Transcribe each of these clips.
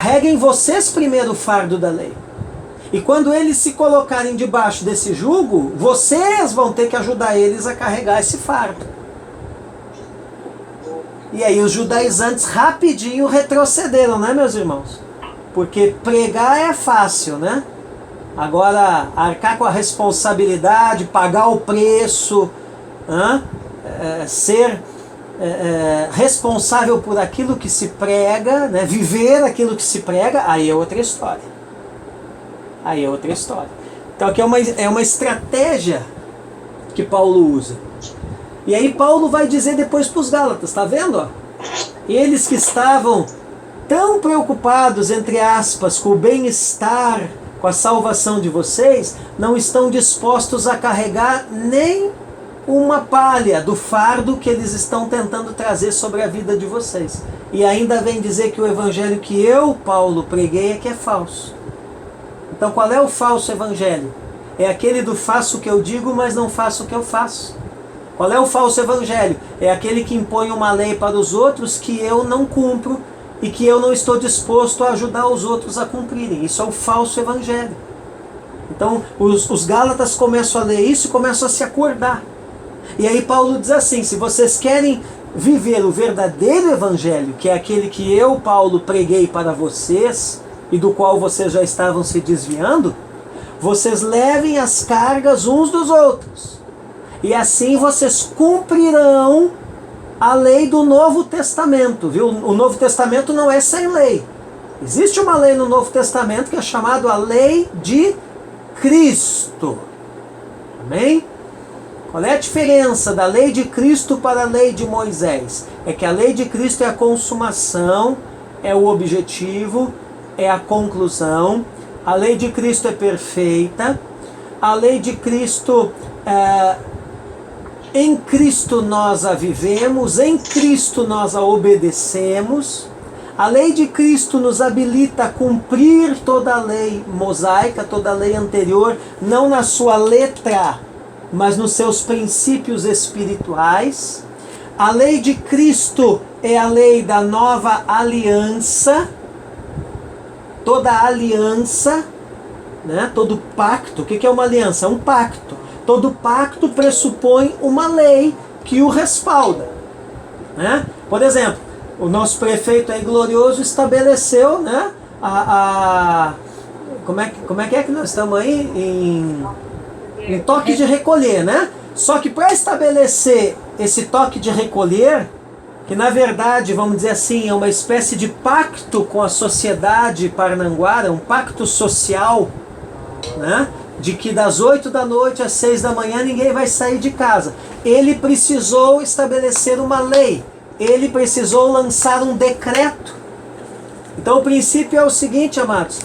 Carreguem vocês primeiro o fardo da lei. E quando eles se colocarem debaixo desse jugo, vocês vão ter que ajudar eles a carregar esse fardo. E aí os judaizantes rapidinho retrocederam, né, meus irmãos? Porque pregar é fácil, né? Agora, arcar com a responsabilidade, pagar o preço, ser responsável por aquilo que se prega, né? Viver aquilo que se prega, aí é outra história. Aí é outra história. Então aqui é uma estratégia que Paulo usa. E aí Paulo vai dizer depois para os Gálatas, tá vendo? Ó? Eles que estavam tão preocupados, entre aspas, com o bem-estar, com a salvação de vocês, não estão dispostos a carregar nem uma palha do fardo que eles estão tentando trazer sobre a vida de vocês. E ainda vem dizer que o evangelho que eu, Paulo, preguei é que é falso. Então qual é o falso evangelho? É aquele do faço o que eu digo, mas não faço o que eu faço. Qual é o falso evangelho? É aquele que impõe uma lei para os outros que eu não cumpro e que eu não estou disposto a ajudar os outros a cumprirem. Isso é o falso evangelho. Então os Gálatas começam a ler isso e começam a se acordar. E aí Paulo diz assim, se vocês querem viver o verdadeiro evangelho, que é aquele que eu, Paulo, preguei para vocês e do qual vocês já estavam se desviando, vocês levem as cargas uns dos outros. E assim vocês cumprirão a lei do Novo Testamento, viu? O Novo Testamento não é sem lei. Existe uma lei no Novo Testamento que é chamada a lei de Cristo. Amém? Qual é a diferença da lei de Cristo para a lei de Moisés? É que a lei de Cristo é a consumação, é o objetivo, é a conclusão. A lei de Cristo é perfeita. A lei de Cristo em Cristo nós a vivemos, em Cristo nós a obedecemos. A lei de Cristo nos habilita a cumprir toda a lei mosaica, toda a lei anterior, não na sua letra, mas nos seus princípios espirituais. A lei de Cristo é a lei da nova aliança. Toda aliança, né? Todo pacto, o que é uma aliança? É um pacto. Todo pacto pressupõe uma lei que o respalda, né? Por exemplo, o nosso prefeito aí glorioso estabeleceu, né, como é que nós estamos aí? Em toque de recolher, né? Só que para estabelecer esse toque de recolher, que na verdade, vamos dizer assim, é uma espécie de pacto com a sociedade parnanguara, um pacto social, né? De que das 8 da noite às 6 da manhã ninguém vai sair de casa. Ele precisou estabelecer uma lei. Ele precisou lançar um decreto. Então o princípio é o seguinte, amados.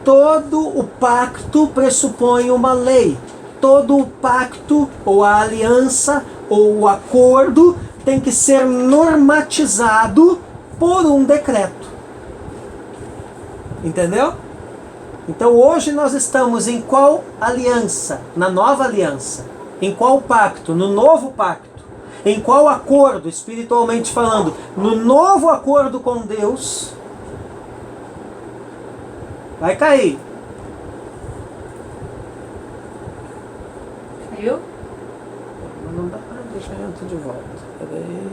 Todo o pacto pressupõe uma lei. Todo o pacto, ou a aliança, ou o acordo, tem que ser normatizado por um decreto. Entendeu? Então hoje nós estamos em qual aliança? Na nova aliança. Em qual pacto? No novo pacto. Em qual acordo, espiritualmente falando? No novo acordo com Deus. Vai cair. Caiu? Não dá pra deixar dentro de volta. Peraí.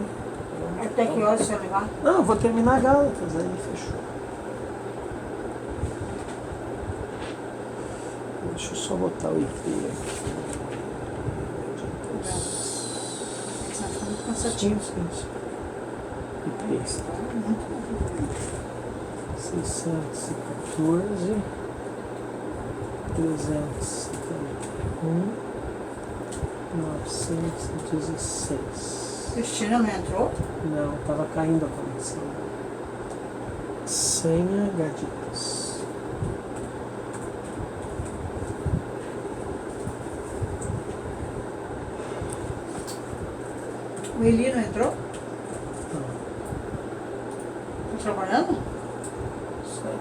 Até que horas você vai levar? Não, eu vou terminar Gálatas, aí fechou. Deixa eu só botar o IP aqui. Você vai ficar muito cansativo. IP está 614, 371, 916. Cristina não entrou? Não, estava caindo a conexão. Senha Gaditas. O Eli não entrou? Não. Tá trabalhando? Sei.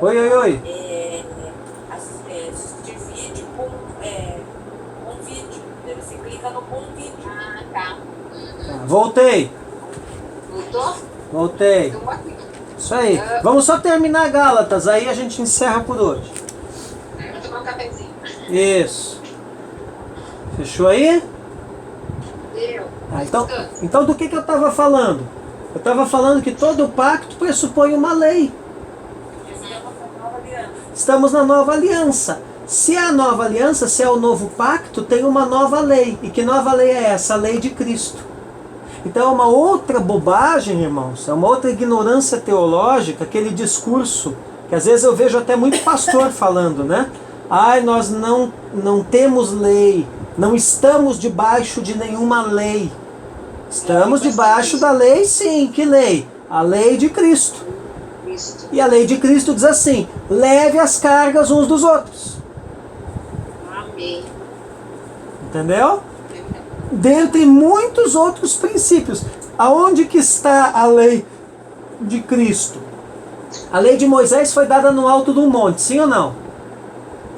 Oi. Assistir vídeo com vídeo. Daí você clica no com vídeo. Ah, tá. Tá. Voltei. Voltou? Voltei. Então, aqui. Isso aí. Vamos só terminar Gálatas, aí a gente encerra por hoje. Vou tomar um cafezinho. Isso. Fechou aí? Deu. Ah, então do que eu estava falando? Eu estava falando que todo pacto pressupõe uma lei. Estamos na nova aliança. Se é a nova aliança, se é o novo pacto, tem uma nova lei. E que nova lei é essa? A lei de Cristo. Então é uma outra bobagem, irmãos, é uma outra ignorância teológica, aquele discurso que às vezes eu vejo até muito pastor falando, né? Ai, nós não temos lei, não estamos debaixo de nenhuma lei. Estamos debaixo da lei, sim. Que lei? A lei de Cristo. E a lei de Cristo diz assim: leve as cargas uns dos outros. Amém. Entendeu? Dentre muitos outros princípios. Aonde que está a lei de Cristo? A lei de Moisés foi dada no alto de um monte, sim ou não?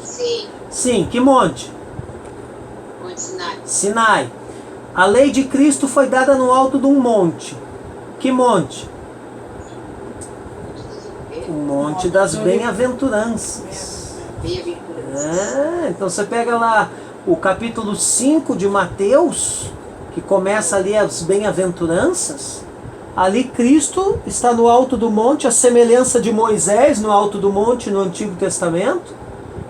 Sim. Sim, que monte? Monte Sinai. Sinai. A lei de Cristo foi dada no alto de um monte. Que monte? O monte das bem-aventuranças. Bem-aventuranças. Então você pega lá o capítulo 5 de Mateus, que começa ali as bem-aventuranças. Ali Cristo está no alto do monte, a semelhança de Moisés no alto do monte no Antigo Testamento.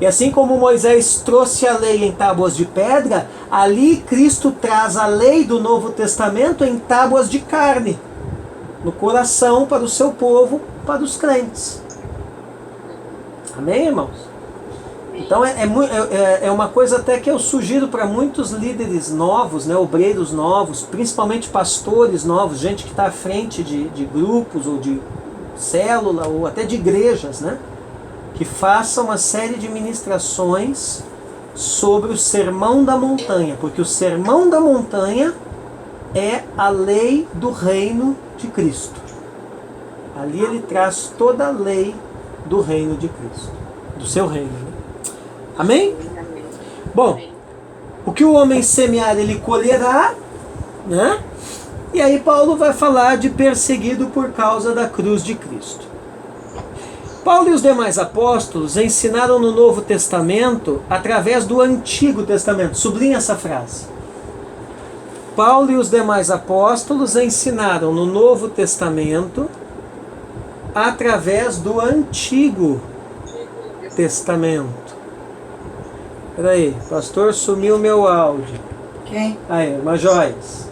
E assim como Moisés trouxe a lei em tábuas de pedra, ali Cristo traz a lei do Novo Testamento em tábuas de carne, no coração para o seu povo, para os crentes. Amém, irmãos? Então é uma coisa até que eu sugiro para muitos líderes novos, né, obreiros novos, principalmente pastores novos, gente que está à frente de grupos ou de célula ou até de igrejas, né, que façam uma série de ministrações sobre o Sermão da Montanha, porque o Sermão da Montanha é a lei do reino de Cristo. Ali ele traz toda a lei do reino de Cristo, do seu reino. Né? Amém? Bom, o que o homem semear, ele colherá, né? E aí Paulo vai falar de perseguido por causa da cruz de Cristo. Paulo e os demais apóstolos ensinaram no Novo Testamento através do Antigo Testamento. Sublinha essa frase. Paulo e os demais apóstolos ensinaram no Novo Testamento através do Antigo Testamento. Peraí, pastor, sumiu meu áudio. Quem? Aí, irmã Joyce.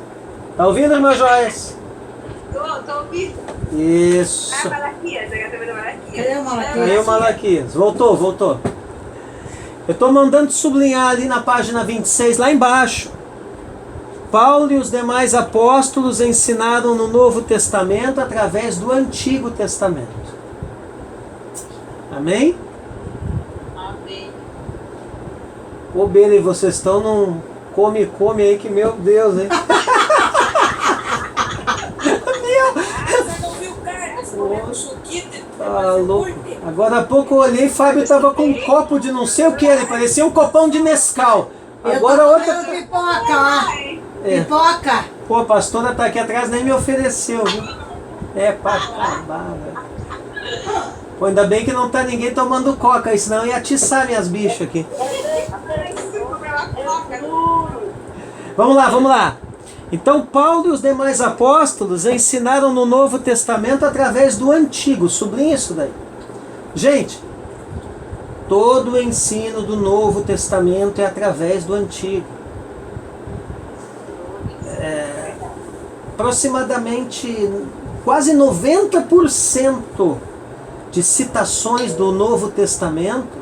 Tá ouvindo, irmã Joyce? Tô ouvindo. Isso. Ah, Malaquias, eu tô vendo Malaquias. Cadê o Malaquias? Aí o Malaquias. Voltou. Eu estou mandando sublinhar ali na página 26, lá embaixo. Paulo e os demais apóstolos ensinaram no Novo Testamento através do Antigo Testamento. Amém? Amém. Ô, Beli, vocês estão num come aí que, meu Deus, hein? Você não viu o cara? Você não viu o Chuquita? Tá louco. Agora há pouco eu olhei e Fábio estava com um copo de não sei o que, ele parecia um copão de Nescau. Agora eu outra. pipoca. É. Pipoca. Pô, a pastora tá aqui atrás, nem me ofereceu, viu? É pra acabar, velho. Pô, ainda bem que não tá ninguém tomando coca, senão ia atiçar minhas bichas aqui. Vamos lá. Então Paulo e os demais apóstolos ensinaram no Novo Testamento através do Antigo. Sublinha isso daí. Gente, todo o ensino do Novo Testamento é através do Antigo. Aproximadamente quase 90% de citações do Novo Testamento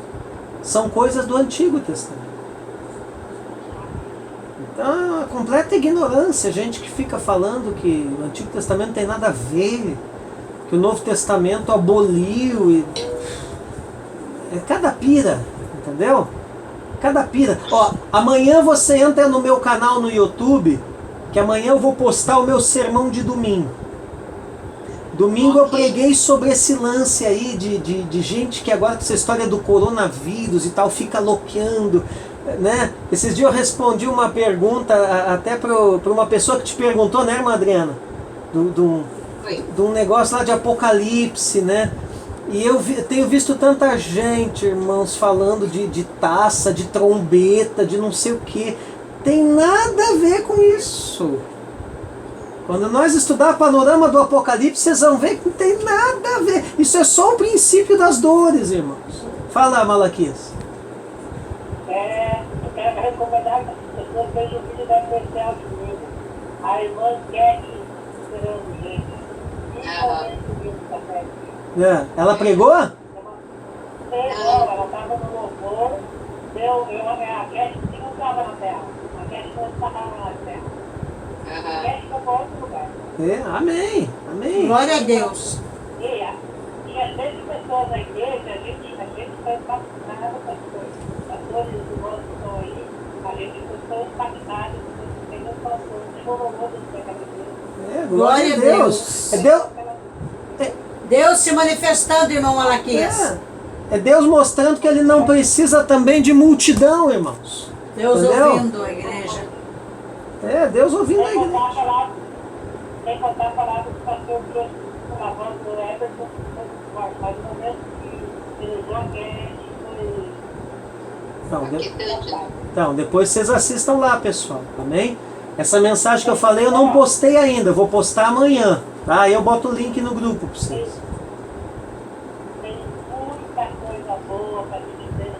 são coisas do Antigo Testamento. Então é uma completa ignorância, gente que fica falando que o Antigo Testamento não tem nada a ver, que o Novo Testamento aboliu. É cada pira, entendeu? Cada pira. Ó, amanhã você entra no meu canal no YouTube, que amanhã eu vou postar o meu sermão de domingo. Domingo eu preguei sobre esse lance aí de gente que agora com essa história do coronavírus e tal fica loqueando. né? Esses dias eu respondi uma pergunta até para uma pessoa que te perguntou, né, irmã Adriana? De um negócio lá de Apocalipse, né? E eu tenho visto tanta gente, irmãos, falando de taça, de trombeta, de não sei o que. Tem nada a ver com isso. Quando nós estudar o panorama do Apocalipse, vocês vão ver que não tem nada a ver. Isso é só o princípio das dores, irmãos. Fala, Malaquias. Eu quero recomendar que as pessoas vejam o vídeo da especial de comigo. A irmã Kate esperando gente. Ela pregou? Ela estava no louvor. A Kate não estava na terra. A Kate não estava na terra. A Kate foi para outro lugar. Amém. Amém. Glória a Deus. Tinha 100 pessoas na igreja, a gente foi impactado com as coisas. Pastores irmãos que estão aí, a gente foi impactado com as coisas. Chegou no mundo do pecado. Glória a Deus. Deus se manifestando, irmão Malaquias. É Deus mostrando que ele não precisa também de multidão, irmãos. Deus entendeu? ouvindo a igreja. Deus ouvindo a igreja. Sem contar a palavra do pastor Bruno, a voz do Everton, mas no momento que ele usou a Kate, Então, depois vocês assistam lá, pessoal. Amém? Essa mensagem que eu falei eu não postei ainda, eu vou postar amanhã. Tá? Aí eu boto o link no grupo para vocês. tem muita coisa boa para a gente ver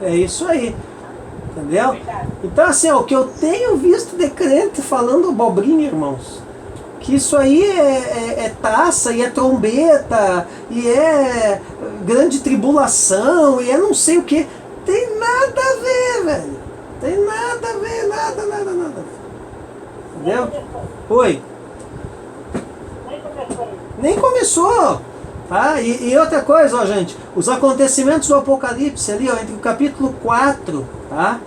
no É isso aí. Entendeu? Então, assim, ó, o que eu tenho visto de crente falando abobrinha, irmãos, que isso aí é taça, e é trombeta, e é grande tribulação, e é não sei o que. Tem nada a ver, velho. Tem nada a ver, nada. Entendeu? Oi. Nem começou. Tá? E outra coisa, ó, gente, os acontecimentos do Apocalipse ali, ó, entre o capítulo 4, tá?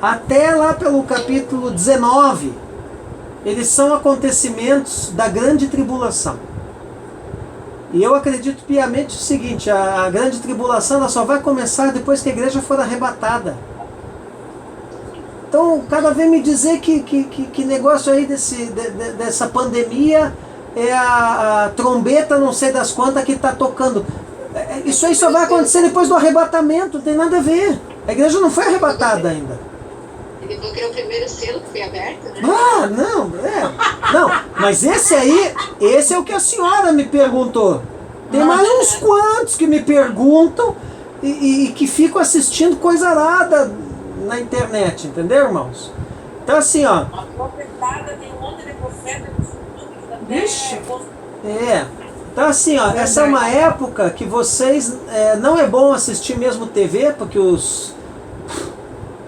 Até lá pelo capítulo 19, eles são acontecimentos da grande tribulação. E eu acredito piamente o seguinte, a grande tribulação ela só vai começar depois que a igreja for arrebatada. Então, cada vez me dizer que negócio aí dessa pandemia é a trombeta não sei das quantas que está tocando. Isso aí só vai acontecer depois do arrebatamento, não tem nada a ver. A igreja não foi arrebatada ainda. Ele falou que era o primeiro selo que foi aberto, né? Não, mas esse é o que a senhora me perguntou. Tem mais uns quantos que me perguntam e que ficam assistindo coisa arada na internet, entendeu, irmãos? Então assim, ó. A profetada tem um monte de profeta no futuro que também Vixe. Então assim, ó, essa é uma época que vocês, não é bom assistir mesmo TV, porque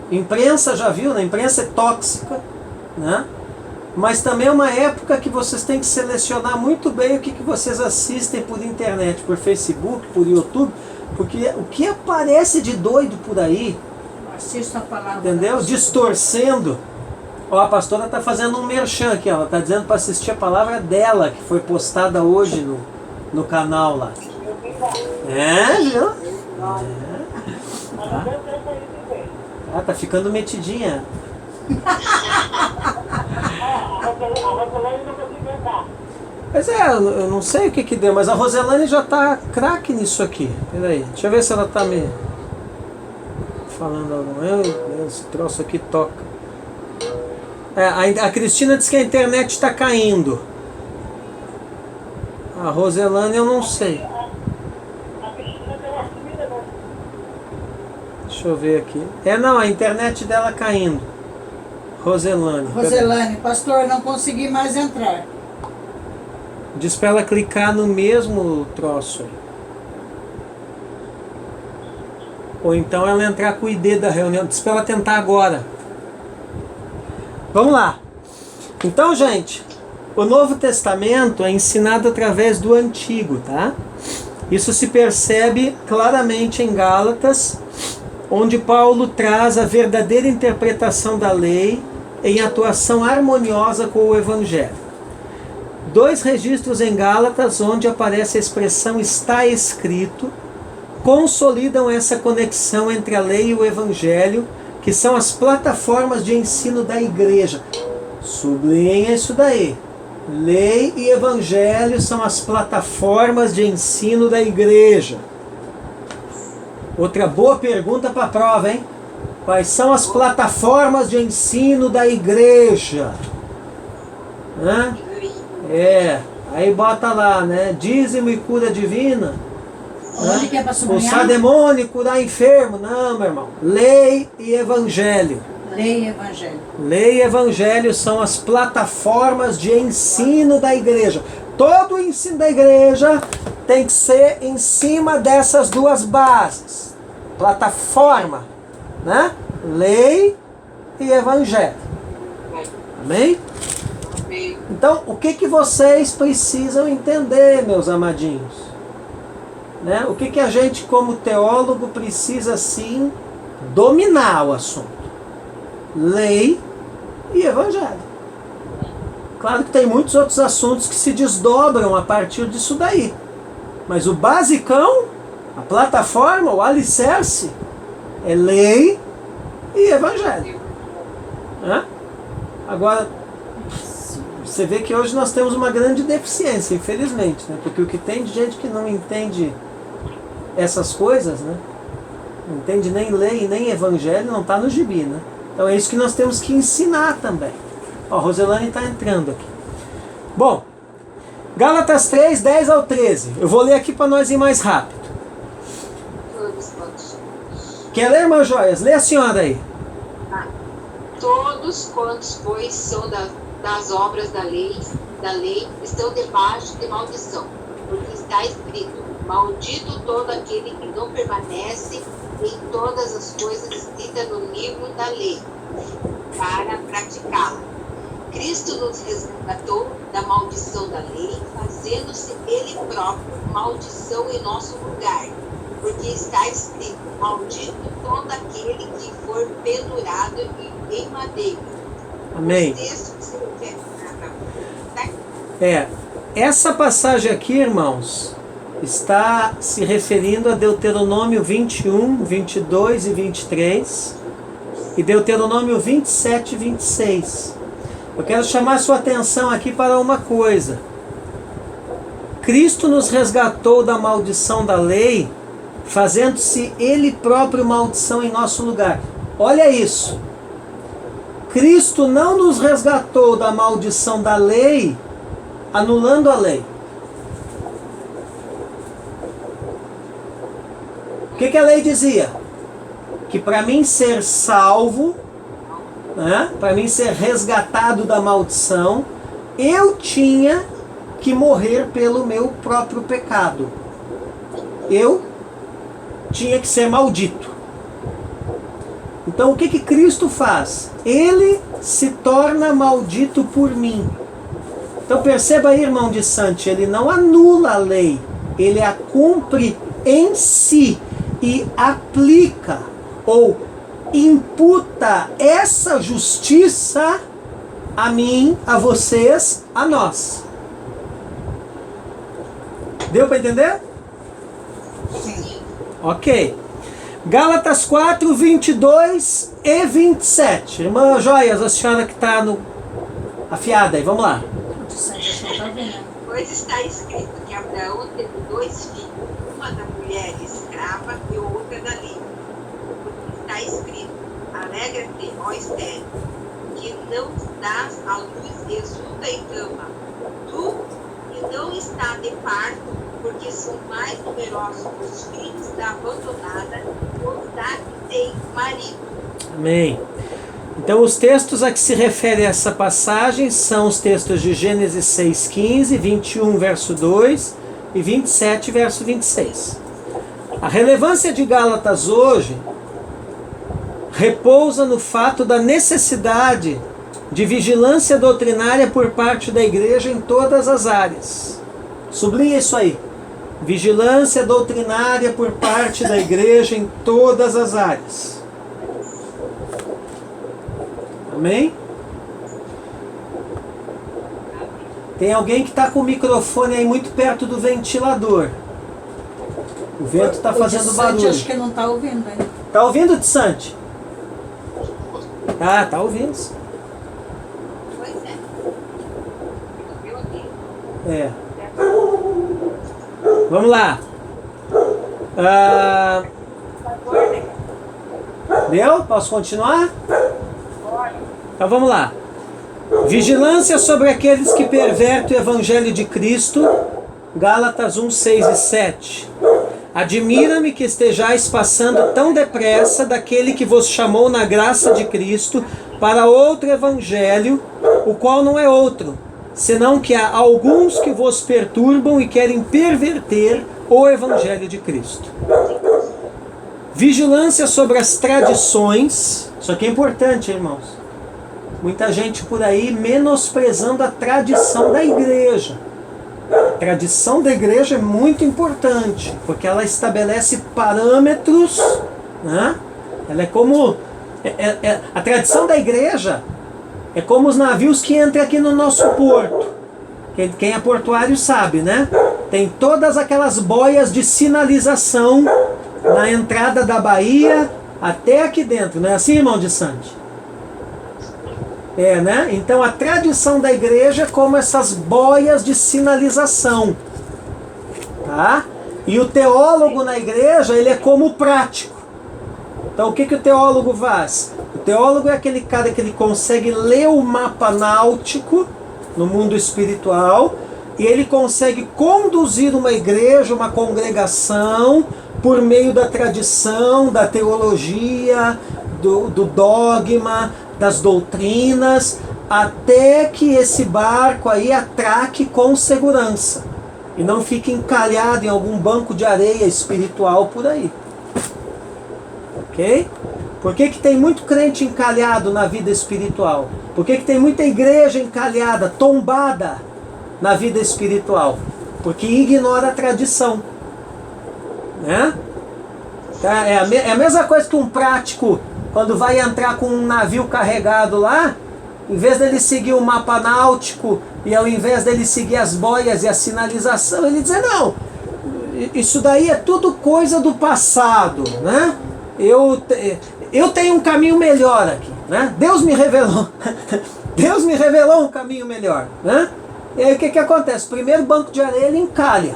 imprensa já viu, né? A imprensa é tóxica, né? Mas também é uma época que vocês têm que selecionar muito bem o que vocês assistem por internet, por Facebook, por YouTube, porque o que aparece de doido por aí, Assista a palavra. entendeu? Distorcendo. Ó, a pastora está fazendo um merchan aqui, ela está dizendo para assistir a palavra dela, que foi postada hoje no canal lá. Viu? Tá ficando metidinha. Mas eu não sei o que deu, mas a Roselane já tá craque nisso aqui. Peraí, deixa eu ver se ela tá me falando algo. Meu Deus, esse troço aqui toca. A Cristina disse que a internet está caindo. A Roselane eu não sei. Deixa eu ver aqui. Não, a internet dela caindo. Roselane. Roselane, pastor, não consegui mais entrar. Diz pra ela clicar no mesmo troço aí. Ou então ela entrar com o ID da reunião. Diz pra ela tentar agora. Vamos lá. Então, gente, o Novo Testamento é ensinado através do Antigo, tá? Isso se percebe claramente em Gálatas, onde Paulo traz a verdadeira interpretação da lei em atuação harmoniosa com o Evangelho. 2 registros em Gálatas onde aparece a expressão está escrito, consolidam essa conexão entre a lei e o evangelho, que são as plataformas de ensino da igreja. Sublinha isso daí. Lei e evangelho são as plataformas de ensino da igreja. Outra boa pergunta para a prova, hein? Quais são as plataformas de ensino da igreja? Hã? Aí bota lá, né? Dízimo e cura divina. Onde que é para sublinhar? Expulsar demônio e curar enfermo. Não, meu irmão. Lei e evangelho. Lei e evangelho. Lei e evangelho são as plataformas de ensino da igreja. Todo o ensino da igreja tem que ser em cima dessas duas bases. Plataforma, né? Lei e evangelho. Amém? Amém. Então, o que vocês precisam entender, meus amadinhos? Né? O que a gente, como teólogo, precisa, sim, dominar o assunto? Lei e evangelho. Claro que tem muitos outros assuntos que se desdobram a partir disso daí. Mas o basicão, a plataforma, o alicerce, é lei e evangelho. Né? Agora, você vê que hoje nós temos uma grande deficiência, infelizmente, né? Porque o que tem de gente que não entende essas coisas, né? Não entende nem lei nem evangelho, não está no gibi, né? Então é isso que nós temos que ensinar também. Ó, a Roselane está entrando aqui. Bom, Gálatas 3, 10 ao 13. Eu vou ler aqui para nós ir mais rápido. Quer ler, irmã Joias? Lê a senhora aí. Todos quantos, pois, são das obras da lei, estão debaixo de maldição, porque está escrito: maldito todo aquele que não permanece em todas as coisas escritas no livro da lei, para praticá-la. Cristo nos resgatou da maldição da lei, fazendo-se Ele próprio maldição em nosso lugar, porque está escrito: maldito todo aquele que for pendurado em madeira. Amém. Essa passagem aqui, irmãos, está se referindo a Deuteronômio 21, 22 e 23 e Deuteronômio 27 e 26. Eu quero chamar a sua atenção aqui para uma coisa. Cristo nos resgatou da maldição da lei, fazendo-se Ele próprio maldição em nosso lugar. Olha isso. Cristo não nos resgatou da maldição da lei, anulando a lei. O que a lei dizia? Que para mim ser salvo, né, para mim ser resgatado da maldição, eu tinha que morrer pelo meu próprio pecado. Eu tinha que ser maldito. Então o que Cristo faz? Ele se torna maldito por mim. Então perceba aí, irmão de Santi, ele não anula a lei, ele a cumpre em si e aplica ou imputa essa justiça a mim, a vocês, a nós. Deu para entender? Sim. Ok. Gálatas 4, 22 e 27. Irmã Joias, a senhora que está afiada aí, vamos lá. Pois está escrito que Abraão teve 2 filhos, uma da mulher escrava e outra da livre. Está escrito: alegra-te, ó estéril, que não dás à luz e exulta em cama. Tu que não está de parto, porque são mais numerosos os filhos da abandonada, ou da que tem marido. Amém. Então os textos a que se refere essa passagem são os textos de Gênesis 6,15, 21, verso 2 e 27, verso 26. A relevância de Gálatas hoje repousa no fato da necessidade de vigilância doutrinária por parte da igreja em todas as áreas. Sublinha isso aí. Vigilância doutrinária por parte da igreja em todas as áreas. Amém? Tem alguém que está com o microfone aí muito perto do ventilador. O vento está fazendo barulho. Acho que não está ouvindo ainda. Tá ouvindo, Tissante? Ah, tá ouvindo. Pois é. Viu aqui? É. Vamos lá. Deu? Posso continuar? Então vamos lá. Vigilância sobre aqueles que pervertem o Evangelho de Cristo. Gálatas 1, 6 e 7. Admira-me que estejais passando tão depressa daquele que vos chamou na graça de Cristo para outro evangelho, o qual não é outro, senão que há alguns que vos perturbam e querem perverter o evangelho de Cristo. Vigilância sobre as tradições. Isso aqui é importante, irmãos. Muita gente por aí menosprezando a tradição da igreja. A tradição da igreja é muito importante, porque ela estabelece parâmetros, né? Ela é como... a tradição da igreja é como os navios que entram aqui no nosso porto. Quem é portuário sabe, né? Tem todas aquelas boias de sinalização na entrada da baía até aqui dentro, não é assim, irmão de Sante? É, né? Então a tradição da igreja é como essas boias de sinalização, tá? E o teólogo na igreja, ele é como o prático. Então o que o teólogo faz? O teólogo é aquele cara que ele consegue ler o mapa náutico no mundo espiritual e ele consegue conduzir uma igreja, uma congregação por meio da tradição, da teologia, do dogma, das doutrinas, até que esse barco aí atraque com segurança e não fique encalhado em algum banco de areia espiritual por aí. Ok? Por que tem muito crente encalhado na vida espiritual? Por que tem muita igreja encalhada, tombada na vida espiritual? Porque ignora a tradição, né? É a mesma coisa que um prático, quando vai entrar com um navio carregado lá, em vez dele seguir o mapa náutico e ao invés dele seguir as boias e a sinalização, ele diz, não, isso daí é tudo coisa do passado, né? Eu tenho um caminho melhor aqui, né? Deus me revelou um caminho melhor, né? E aí o que acontece? Primeiro banco de areia ele encalha,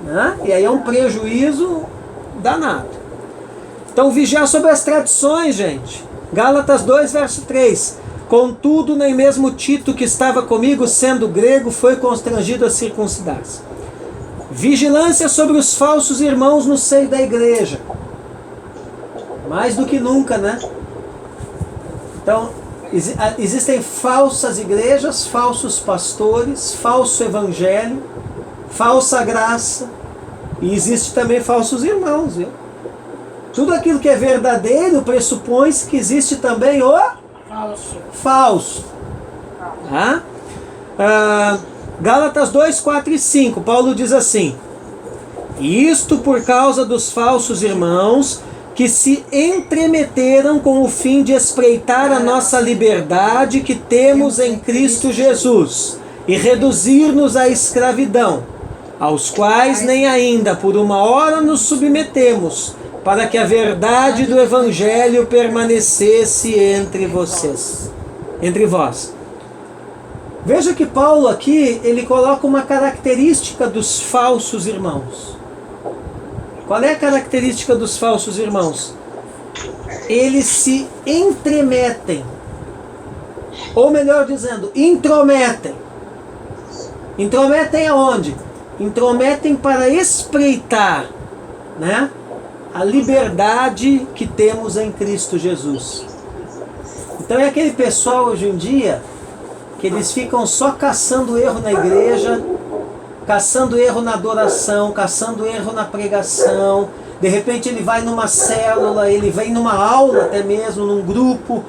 né? E aí é um prejuízo danado. Então vigiar sobre as tradições, gente. Gálatas 2, verso 3. Contudo, nem mesmo Tito, que estava comigo, sendo grego, foi constrangido a circuncidar-se. Vigilância sobre os falsos irmãos no seio da igreja. Mais do que nunca, né? Então, existem falsas igrejas, falsos pastores, falso evangelho, falsa graça, e existe também falsos irmãos, viu? Tudo aquilo que é verdadeiro pressupõe-se que existe também o falso. Tá? Gálatas 2, 4 e 5, Paulo diz assim: isto por causa dos falsos irmãos que se entremeteram com o fim de espreitar a nossa liberdade que temos em Cristo Jesus e reduzir-nos à escravidão, aos quais nem ainda por uma hora nos submetemos, para que a verdade do Evangelho permanecesse entre vocês, entre vós. Veja que Paulo aqui, ele coloca uma característica dos falsos irmãos. Qual é a característica dos falsos irmãos? Eles se entremetem, ou melhor dizendo, intrometem. Intrometem aonde? Intrometem para espreitar, né, a liberdade que temos em Cristo Jesus. Então é aquele pessoal hoje em dia que eles ficam só caçando erro na igreja, caçando erro na adoração, caçando erro na pregação. De repente ele vai numa célula, ele vem numa aula até mesmo, num grupo,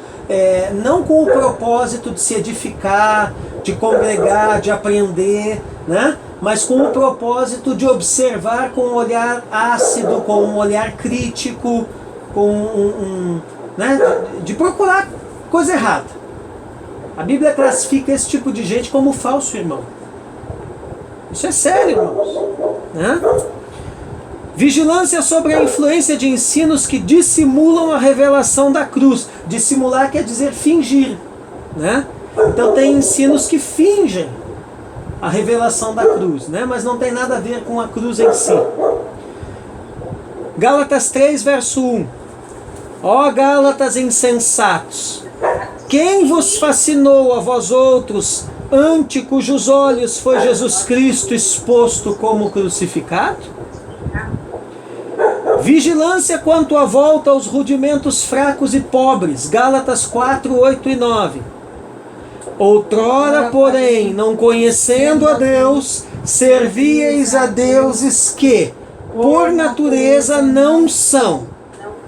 não com o propósito de se edificar, de congregar, de aprender, né? Mas com o propósito de observar com um olhar ácido, com um olhar crítico, com né? de procurar coisa errada. A Bíblia classifica esse tipo de gente como falso irmão. Isso é sério, irmãos, né? Vigilância sobre a influência de ensinos que dissimulam a revelação da cruz. Dissimular quer dizer fingir, né? Então tem ensinos que fingem a revelação da cruz, né? Mas não tem nada a ver com a cruz em si. Gálatas 3, verso 1. Ó Gálatas insensatos, quem vos fascinou a vós outros, ante cujos olhos foi Jesus Cristo exposto como crucificado? Vigilância quanto à volta aos rudimentos fracos e pobres. Gálatas 4, 8 e 9. Outrora, porém, não conhecendo a Deus, servíeis a deuses que, por natureza, não são.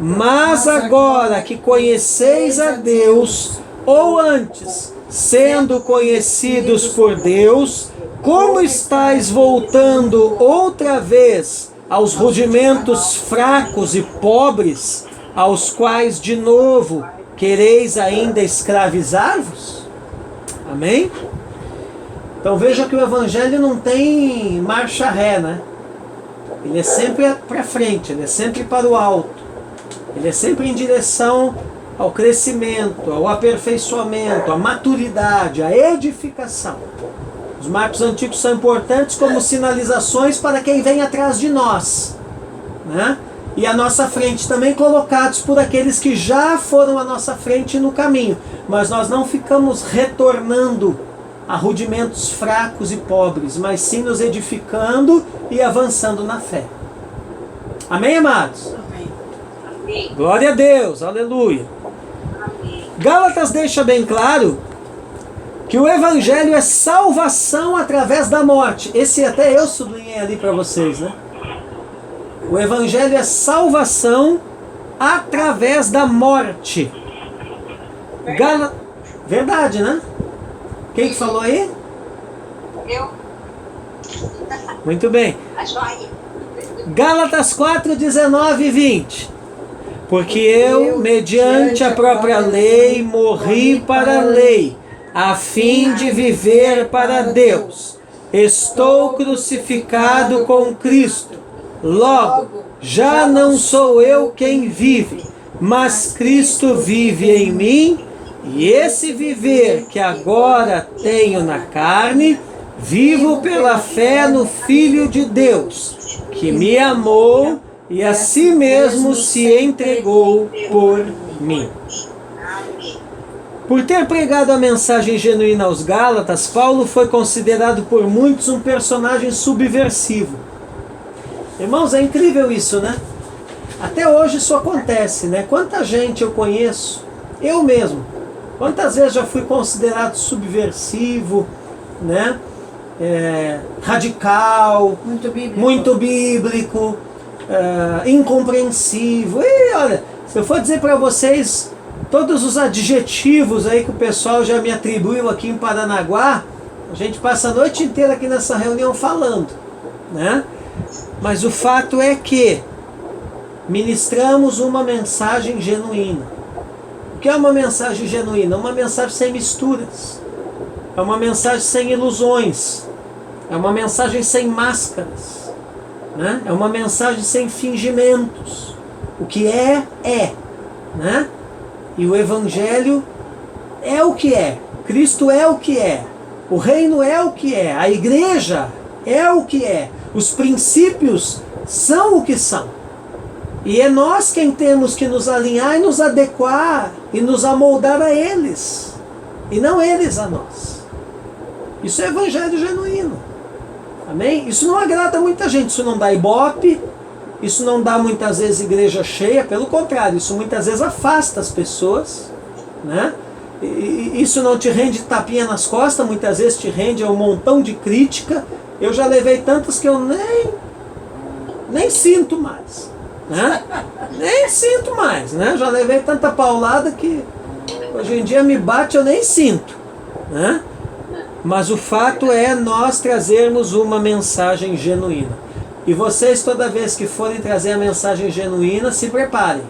Mas agora que conheceis a Deus, ou antes, sendo conhecidos por Deus, como estáis voltando outra vez aos rudimentos fracos e pobres, aos quais de novo quereis ainda escravizar-vos? Amém? Então veja que o Evangelho não tem marcha ré, né? Ele é sempre para frente, ele é sempre para o alto. Ele é sempre em direção ao crescimento, ao aperfeiçoamento, à maturidade, à edificação. Os marcos antigos são importantes como sinalizações para quem vem atrás de nós, né? E à nossa frente também, colocados por aqueles que já foram à nossa frente no caminho. Mas nós não ficamos retornando a rudimentos fracos e pobres, mas sim nos edificando e avançando na fé. Amém, amados? Amém. Glória a Deus, aleluia. Amém. Gálatas deixa bem claro que o Evangelho é salvação através da morte. Esse até eu sublinhei ali para vocês, né? O Evangelho é salvação através da morte. Verdade, né? Quem que falou aí? Eu. Muito bem. A joia. Gálatas 4, 19 e 20. Porque eu, mediante a própria lei, morri para a lei, a fim de viver para Deus. Estou crucificado com Cristo. Logo, já não sou eu quem vive, mas Cristo vive em mim, e esse viver que agora tenho na carne, vivo pela fé no Filho de Deus, que me amou e a si mesmo se entregou por mim. Por ter pregado a mensagem genuína aos Gálatas, Paulo foi considerado por muitos um personagem subversivo. Irmãos, é incrível isso, né? Até hoje isso acontece, né? Quanta gente eu conheço, eu mesmo, quantas vezes já fui considerado subversivo, né? Radical, muito bíblico, incompreensivo. E olha, se eu for dizer para vocês todos os adjetivos aí que o pessoal já me atribuiu aqui em Paranaguá, a gente passa a noite inteira aqui nessa reunião falando, né? Mas o fato é que ministramos uma mensagem genuína. O que é uma mensagem genuína? Uma mensagem sem misturas. É uma mensagem sem ilusões. É uma mensagem sem máscaras, né? É uma mensagem sem fingimentos. O que é, né? E o Evangelho é o que é. Cristo é o que é. O reino é o que é. A igreja é o que é. Os princípios são o que são. E é nós quem temos que nos alinhar e nos adequar e nos amoldar a eles. E não eles a nós. Isso é evangelho genuíno. Amém? Isso não agrada muita gente. Isso não dá ibope. Isso não dá muitas vezes igreja cheia. Pelo contrário, isso muitas vezes afasta as pessoas, né? E isso não te rende tapinha nas costas. Muitas vezes te rende a um montão de crítica. Eu já levei tantas que eu nem sinto mais, né? Nem sinto mais, né? Eu já levei tanta paulada que hoje em dia me bate, eu nem sinto, né? Mas o fato é nós trazermos uma mensagem genuína. E vocês, toda vez que forem trazer a mensagem genuína, se preparem,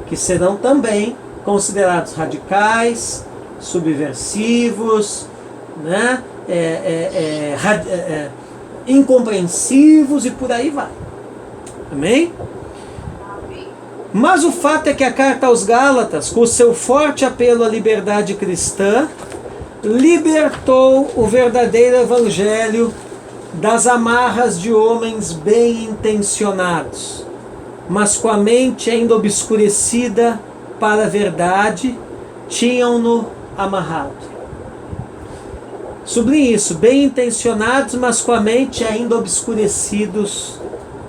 que serão também considerados radicais, subversivos, né? incompreensivos e por aí vai. Amém? Amém. Mas o fato é que a carta aos Gálatas, com o seu forte apelo à liberdade cristã, libertou o verdadeiro evangelho das amarras de homens bem intencionados, mas com a mente ainda obscurecida para a verdade, tinham-no amarrado. Sublinhe isso, bem intencionados, mas com a mente ainda obscurecidos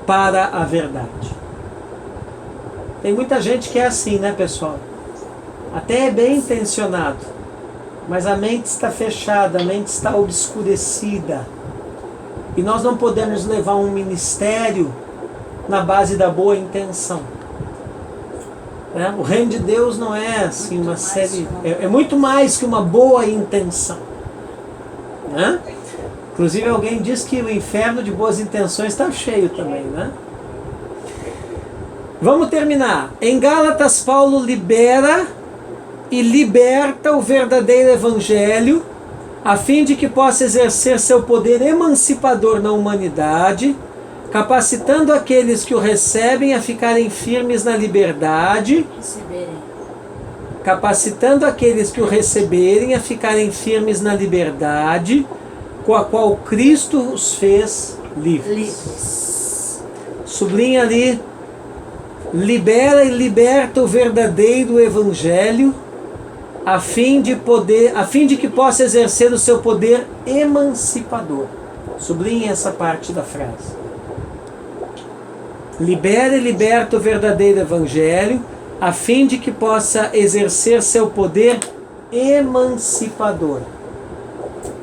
para a verdade. Tem muita gente que é assim, né, pessoal? Até é bem intencionado, mas a mente está fechada, a mente está obscurecida. E nós não podemos levar um ministério na base da boa intenção. O reino de Deus não é assim uma série... É muito mais que uma boa intenção. Né? Inclusive alguém diz que o inferno de boas intenções está cheio também, né? Vamos terminar. Em Gálatas, Paulo libera e liberta o verdadeiro evangelho, a fim de que possa exercer seu poder emancipador na humanidade, capacitando aqueles que o recebem a ficarem firmes na liberdade, capacitando aqueles que o receberem a ficarem firmes na liberdade, com a qual Cristo os fez livres. Sublinha ali, libera e liberta o verdadeiro evangelho, a fim de que possa exercer o seu poder emancipador. Sublinhe essa parte da frase. Libera e liberta o verdadeiro evangelho, a fim de que possa exercer seu poder emancipador.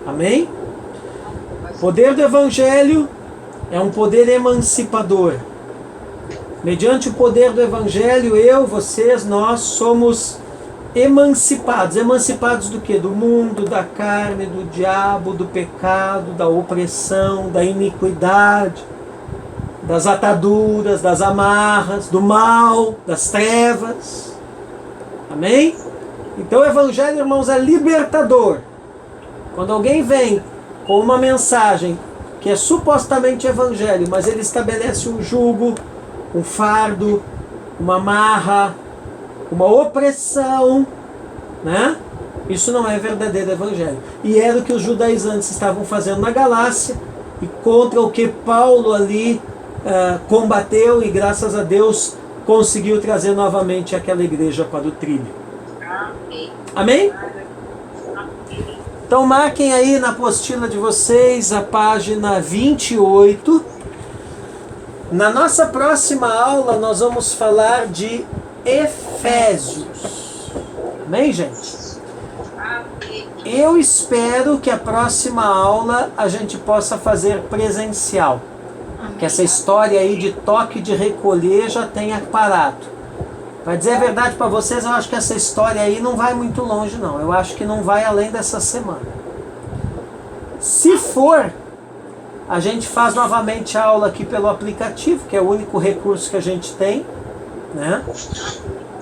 Amém? O poder do evangelho é um poder emancipador. Mediante o poder do evangelho, eu, vocês, nós somos emancipados. Emancipados do quê? Do mundo, da carne, do diabo, do pecado, da opressão, da iniquidade, das ataduras, das amarras, do mal, das trevas. Amém? Então o evangelho, irmãos, é libertador. Quando alguém vem com uma mensagem que é supostamente evangelho, mas ele estabelece um jugo, um fardo, uma amarra, uma opressão, né? Isso não é verdadeiro evangelho. E era o que os judaizantes estavam fazendo na Galácia, e contra o que Paulo ali combateu, e graças a Deus conseguiu trazer novamente aquela igreja para o trilho. Amém? Então marquem aí na apostila de vocês a página 28. Na nossa próxima aula nós vamos falar de Efésios. Amém, gente? Eu espero que a próxima aula a gente possa fazer presencial. Que essa história aí de toque de recolher já tenha parado. Para dizer a verdade para vocês, eu acho que essa história aí não vai muito longe não. Eu acho que não vai além dessa semana. Se for, a gente faz novamente a aula aqui pelo aplicativo, que é o único recurso que a gente tem, né?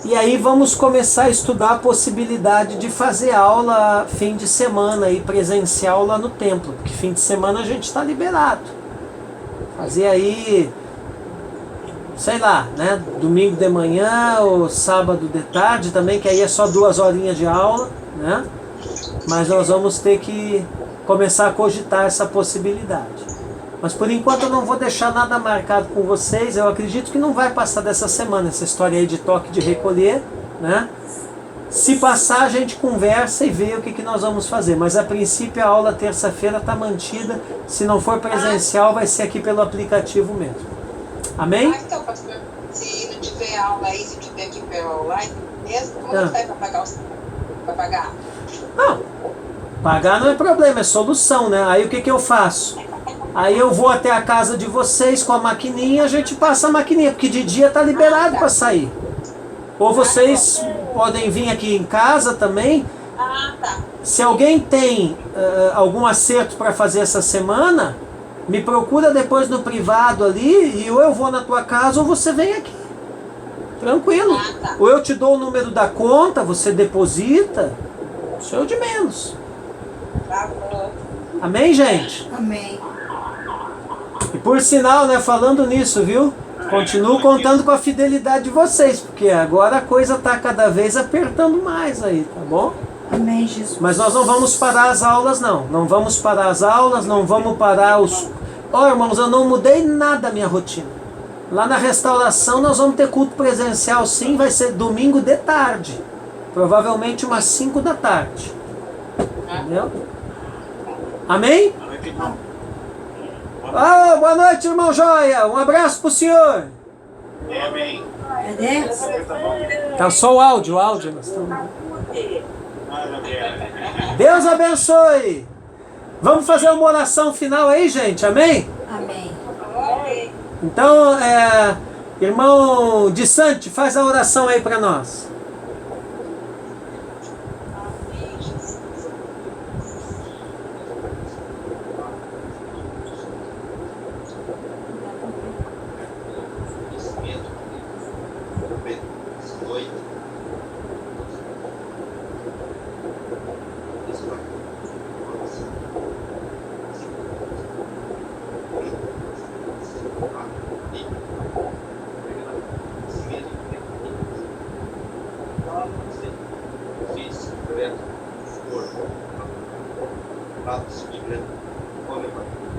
E aí vamos começar a estudar a possibilidade de fazer aula fim de semana e presencial lá no templo, porque fim de semana a gente está liberado. Fazer aí, sei lá, né? Domingo de manhã ou sábado de tarde também, que aí é só 2 horinhas de aula, né? Mas nós vamos ter que começar a cogitar essa possibilidade. Mas por enquanto eu não vou deixar nada marcado com vocês. Eu acredito que não vai passar dessa semana essa história aí de toque de recolher, né? Se passar, a gente conversa e vê o que nós vamos fazer. Mas a princípio a aula terça-feira está mantida. Se não for presencial, vai ser aqui pelo aplicativo mesmo. Amém? Então, pastor, se não tiver aula aí, se tiver aqui pelo online mesmo, como vai para pagar para pagar? Não, pagar não é problema, é solução, né? Aí o que eu faço? Aí eu vou até a casa de vocês com a maquininha, a gente passa a maquininha, porque de dia está liberado para sair. Ou vocês podem vir aqui em casa também. Se alguém tem algum acerto para fazer essa semana, me procura depois no privado ali, e ou eu vou na tua casa ou você vem aqui. Tranquilo. Ou eu te dou o número da conta, você deposita, isso é o de menos. Amém, gente? Amém. E por sinal, né, falando nisso, viu? Continuo contando com a fidelidade de vocês, porque agora a coisa está cada vez apertando mais aí, tá bom? Amém, Jesus. Mas nós não vamos parar as aulas, não. Não vamos parar as aulas, não vamos parar os... Ó, irmãos, eu não mudei nada a minha rotina. Lá na restauração nós vamos ter culto presencial sim, vai ser domingo de tarde. Provavelmente umas 5 da tarde. Entendeu? Amém? Ah, boa noite, irmão Joia. Um abraço pro senhor. Amém. Cadê? Tá só o áudio, nós estamos... Deus abençoe. Vamos fazer uma oração final aí, gente. Amém? Amém. Então, irmão de Sante, faz a oração aí para nós.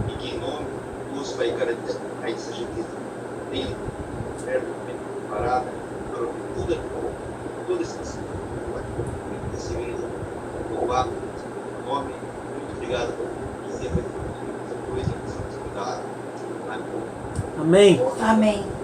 E que em nome dos vai garantir a essa gente tem preparada para tudo esse louvado nome, muito obrigado por ter feito essa coisa. Amém. Amém.